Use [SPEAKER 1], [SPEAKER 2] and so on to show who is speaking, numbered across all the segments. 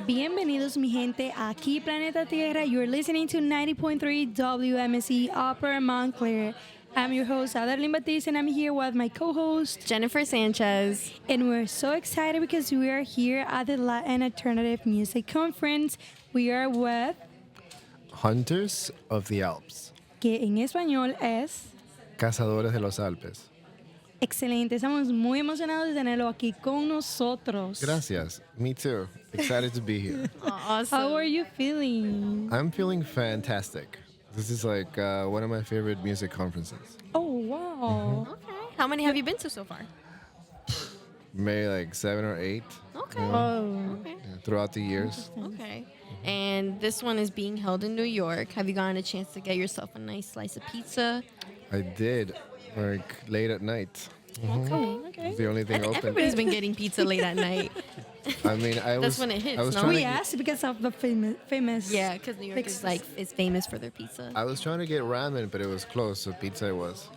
[SPEAKER 1] Bienvenidos, mi gente, aquí Planeta Tierra. You're listening to 90.3 WMC Upper Montclair. I'm your host, Adeline Batiste, and I'm here with my co-host,
[SPEAKER 2] Jennifer Sanchez.
[SPEAKER 1] and we're so excited because we are here at the Latin Alternative Music Conference. We are with,
[SPEAKER 3] Hunters of the Alps,
[SPEAKER 1] que en español es
[SPEAKER 3] Cazadores de los Alpes.
[SPEAKER 1] excelente. Estamos muy emocionados de tenerlo aquí con nosotros.
[SPEAKER 3] Gracias. Me too. Excited to be here.
[SPEAKER 2] Awesome.
[SPEAKER 1] How are you feeling?
[SPEAKER 3] I'm feeling fantastic. This is like one of my favorite music conferences.
[SPEAKER 1] Oh, wow.
[SPEAKER 2] Okay. How many have you been to so far?
[SPEAKER 3] Maybe like 7 or 8
[SPEAKER 2] Okay.
[SPEAKER 1] Oh.
[SPEAKER 2] Okay.
[SPEAKER 3] throughout the years.
[SPEAKER 2] Okay. And this one is being held in New York. Have you gotten a chance to get yourself a nice slice of pizza?
[SPEAKER 3] I did, like late at night.
[SPEAKER 2] Okay.
[SPEAKER 3] It's the only thing
[SPEAKER 2] And
[SPEAKER 3] open.
[SPEAKER 2] everybody's been getting pizza late at night.
[SPEAKER 3] I mean, I was.
[SPEAKER 2] That's when it hits,
[SPEAKER 3] I was
[SPEAKER 2] no?
[SPEAKER 3] trying
[SPEAKER 1] We
[SPEAKER 3] to.
[SPEAKER 1] asked because of the famous.
[SPEAKER 2] Yeah, because New York
[SPEAKER 1] Fixes.
[SPEAKER 2] is famous for their pizza.
[SPEAKER 3] I was trying to get ramen, but it was closed, so pizza it was.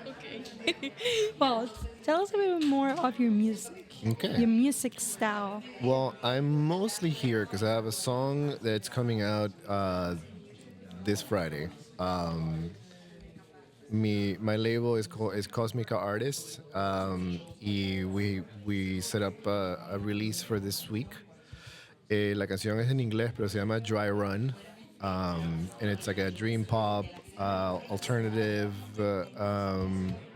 [SPEAKER 2] Okay.
[SPEAKER 1] Well, tell us a bit more of your music.
[SPEAKER 3] Okay.
[SPEAKER 1] Your music style.
[SPEAKER 3] Well, I'm mostly here because I have a song that's coming out this Friday. My label is Cosmica Artists, y we set up a release for this week. La canción es en inglés, pero se llama Dry Run, and it's like a dream pop, alternative,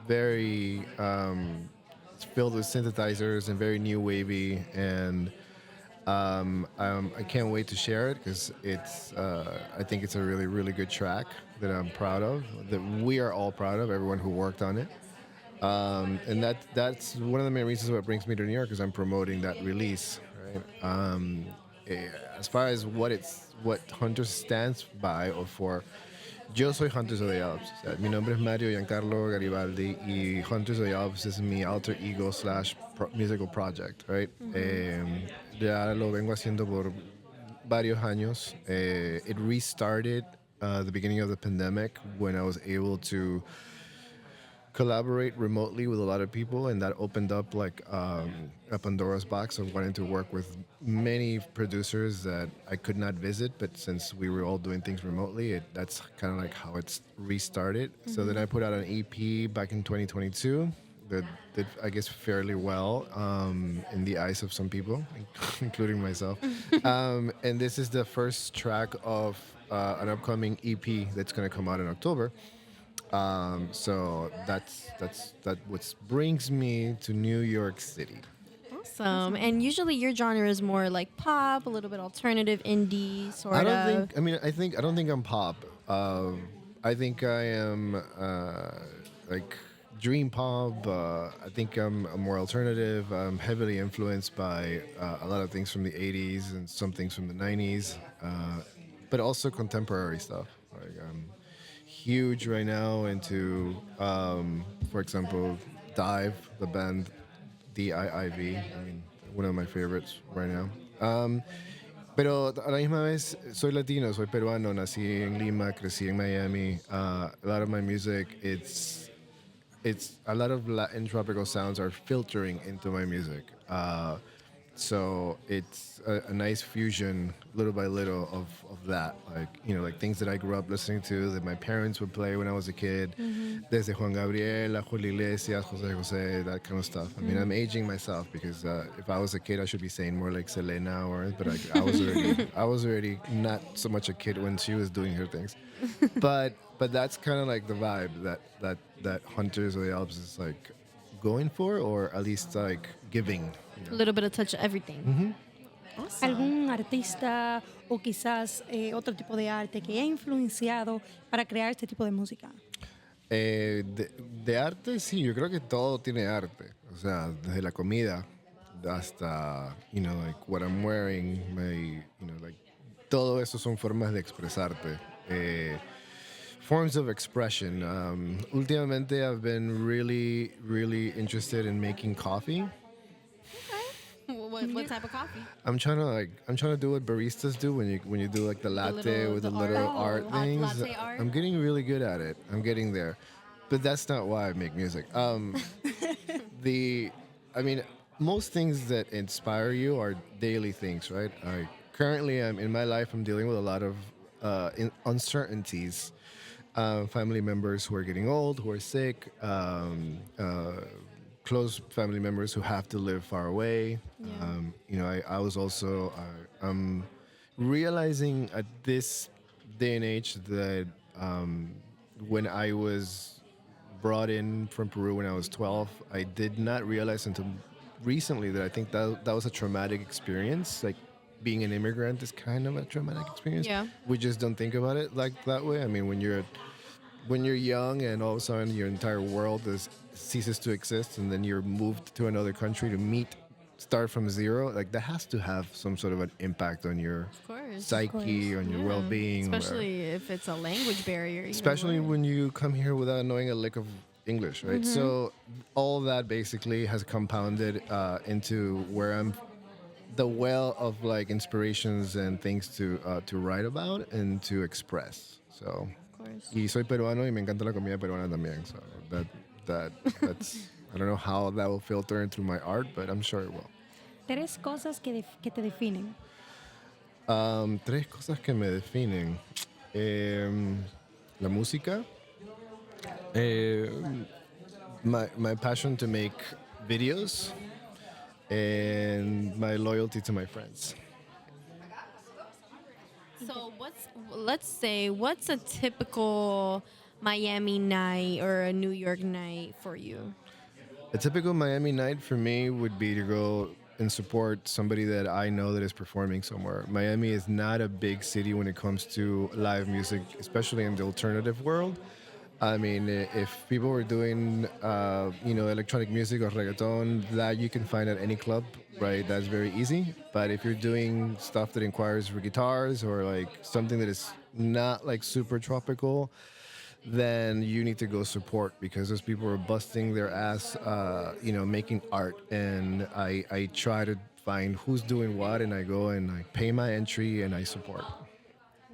[SPEAKER 3] very it's filled with synthesizers and very new wavy, and I can't wait to share it because I think it's a really, really good track that I'm proud of, that we are all proud of, everyone who worked on it. And that's one of the main reasons why it brings me to New York, because I'm promoting that release, right? As far as what Hunters stands by or for, yo soy Hunters of the Alps. O sea, mi nombre es Mario Giancarlo Garibaldi, y Hunters of the Alps es mi alter ego / musical project, right? Ya lo vengo haciendo por varios años. It restarted the beginning of the pandemic when I was able to collaborate remotely with a lot of people, and that opened up like a Pandora's box of wanting to work with many producers that I could not visit, but since we were all doing things remotely, that's kind of like how it's restarted. So then I put out an EP back in 2022 that did, I guess, fairly well in the eyes of some people, including myself. And this is the first track of an upcoming EP that's going to come out in October. So that's what brings me to New York City.
[SPEAKER 2] Awesome. And usually your genre is more like pop, a little bit alternative, indie, sort of.
[SPEAKER 3] I don't think I'm pop. I think I am like dream pop. I think I'm more alternative. I'm heavily influenced by a lot of things from the 80s and some things from the 90s, but also contemporary stuff. Like huge right now into, for example, Dive, the band DIIV. I mean, one of my favorites right now. Pero a la misma vez, soy latino, soy peruano, nací en Lima, crecí en Miami. A lot of my music, it's a lot of Latin tropical sounds are filtering into my music. So it's a nice fusion, little by little, of that. Like, like things that I grew up listening to, that my parents would play when I was a kid. Desde Juan Gabriel, Julio Iglesias, Jose, that kind of stuff. I mean, I'm aging myself because if I was a kid, I should be saying more like Selena, but I was already not so much a kid when she was doing her things. But that's kind of like the vibe that Hunters of the Alps is like going for, or at least like giving.
[SPEAKER 2] A little bit of touch of everything. Awesome.
[SPEAKER 1] ¿Algún artista o quizás otro tipo de arte que haya influenciado para crear este tipo de música?
[SPEAKER 3] De arte, sí, yo creo que todo tiene arte. O sea, desde la comida hasta, like what I'm wearing, like todo eso son formas de expresarte. Forms of expression. Últimamente, I've been really, really interested in making coffee.
[SPEAKER 2] What type of coffee?
[SPEAKER 3] I'm trying to do what baristas do when you do like the latte with the little art things.
[SPEAKER 2] Latte art?
[SPEAKER 3] I'm getting really good at it. I'm getting there, but that's not why I make music. most things that inspire you are daily things, right? Currently, I'm in my life. I'm dealing with a lot of uncertainties. Family members who are getting old, who are sick, close family members who have to live far away.
[SPEAKER 2] Yeah.
[SPEAKER 3] I was also realizing at this day and age that when I was brought in from Peru when I was 12, I did not realize until recently that I think that was a traumatic experience. Like being an immigrant is kind of a traumatic experience.
[SPEAKER 2] Yeah.
[SPEAKER 3] We just don't think about it like that way. I mean, when you're young and all of a sudden your entire world ceases to exist, and then you're moved to another country to start from zero, like that has to have some sort of an impact on your
[SPEAKER 2] Of course.
[SPEAKER 3] psyche, on your well-being,
[SPEAKER 2] Especially if it's a language barrier.
[SPEAKER 3] especially when you come here without knowing a lick of English, right? So all that basically has compounded into where I'm the well of like inspirations and things to write about and to express. So,
[SPEAKER 2] Of course.
[SPEAKER 3] y soy peruano y me encanta la comida peruana también. So that's I don't know how that will filter into my art, but I'm sure it will.
[SPEAKER 1] Tres cosas que te definen.
[SPEAKER 3] Tres cosas que me definen. La música. My passion to make videos. And my loyalty to my friends.
[SPEAKER 2] So what's a typical Miami night or a New York night for you?
[SPEAKER 3] A typical Miami night for me would be to go and support somebody that I know that is performing somewhere. Miami is not a big city when it comes to live music, especially in the alternative world. I mean, if people were doing, electronic music or reggaeton, that you can find at any club, right? That's very easy. But if you're doing stuff that inquires for guitars or like something that is not like super tropical, then you need to go support because those people are busting their ass, making art. And I try to find who's doing what, and I go and I pay my entry and I support.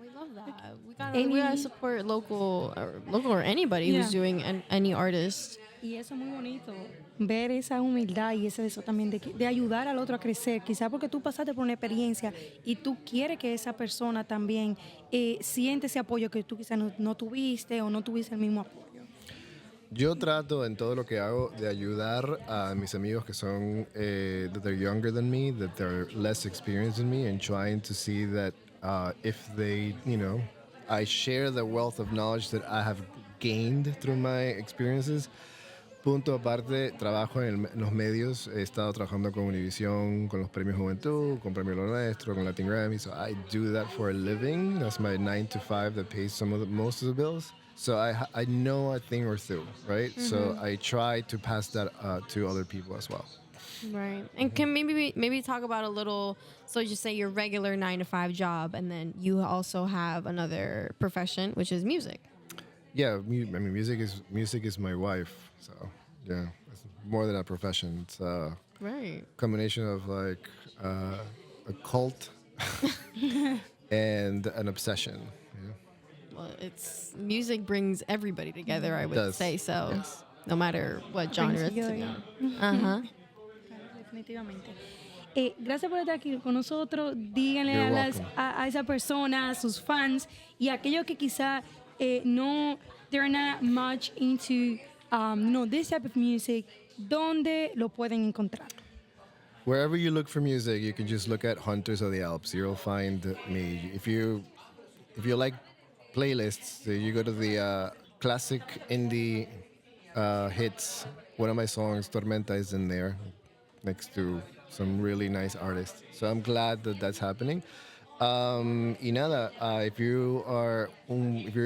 [SPEAKER 2] We love that. We gotta support local or anybody who's
[SPEAKER 1] Yeah.
[SPEAKER 2] doing any artist.
[SPEAKER 1] Y eso es muy bonito, ver esa humildad y ese eso también de ayudar al otro a crecer, quizás porque tú pasaste por una experiencia y tú quieres que esa persona también siente ese apoyo que tú quizás no tuviste o no tuviste el mismo apoyo.
[SPEAKER 3] Yo trato en todo lo que hago de ayudar a mis amigos que son that they're younger than me, that they're less experienced than me, and trying to see that if they, I share the wealth of knowledge that I have gained through my experiences. Punto aparte, trabajo en los medios. He estado trabajando con Univision, con los Premios Juventud, con Premio Lo Nuestro, con Latin Grammy. So I do that for a living. That's my 9 to 5 that pays most of the bills. So I know a thing or two, right? So I try to pass that to other people as well.
[SPEAKER 2] Right. And can maybe talk about a little, so just say your regular 9 to 5 job, and then you also have another profession, which is music.
[SPEAKER 3] Yeah, music is my wife. So yeah, it's more than a profession. It's a
[SPEAKER 2] Right.
[SPEAKER 3] combination of like a cult and an obsession. Yeah.
[SPEAKER 2] Well, it's music brings everybody together, I would
[SPEAKER 3] Does.
[SPEAKER 2] say so.
[SPEAKER 3] Yes.
[SPEAKER 2] No matter what genre it's
[SPEAKER 1] joy.
[SPEAKER 2] in. Uh-huh.
[SPEAKER 1] Definitivamente. Gracias por estar aquí con nosotros. Díganle
[SPEAKER 3] You're
[SPEAKER 1] a,
[SPEAKER 3] welcome.
[SPEAKER 1] a esa persona, a sus fans y a aquellos que quizá they're not much into this type of music, ¿dónde lo pueden encontrar?
[SPEAKER 3] Wherever you look for music, you can just look at Hunters of the Alps. You'll find me. If you like playlists, you go to the classic indie hits. One of my songs, Tormenta, is in there, next to some really nice artists. So I'm glad that that's happening. Y nada, if you're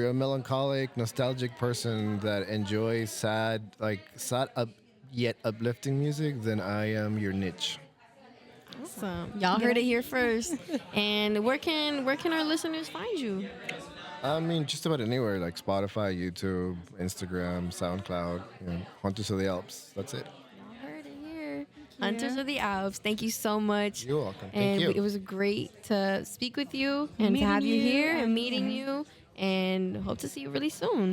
[SPEAKER 3] a melancholic, nostalgic person that enjoys sad yet uplifting music, then I am your niche.
[SPEAKER 2] Awesome. Y'all heard it here first. And where can our listeners find you?
[SPEAKER 3] I mean, just about anywhere, like Spotify, YouTube, Instagram, SoundCloud, Hunters of the Alps. That's it.
[SPEAKER 2] Y'all heard it here. Hunters of the Alps. Thank you so much.
[SPEAKER 3] You're welcome.
[SPEAKER 2] And
[SPEAKER 3] Thank you.
[SPEAKER 2] it was great to speak with you and to
[SPEAKER 1] Meeting
[SPEAKER 2] have you
[SPEAKER 1] you
[SPEAKER 2] here and
[SPEAKER 1] and-
[SPEAKER 2] meeting you. And hope to see you really soon.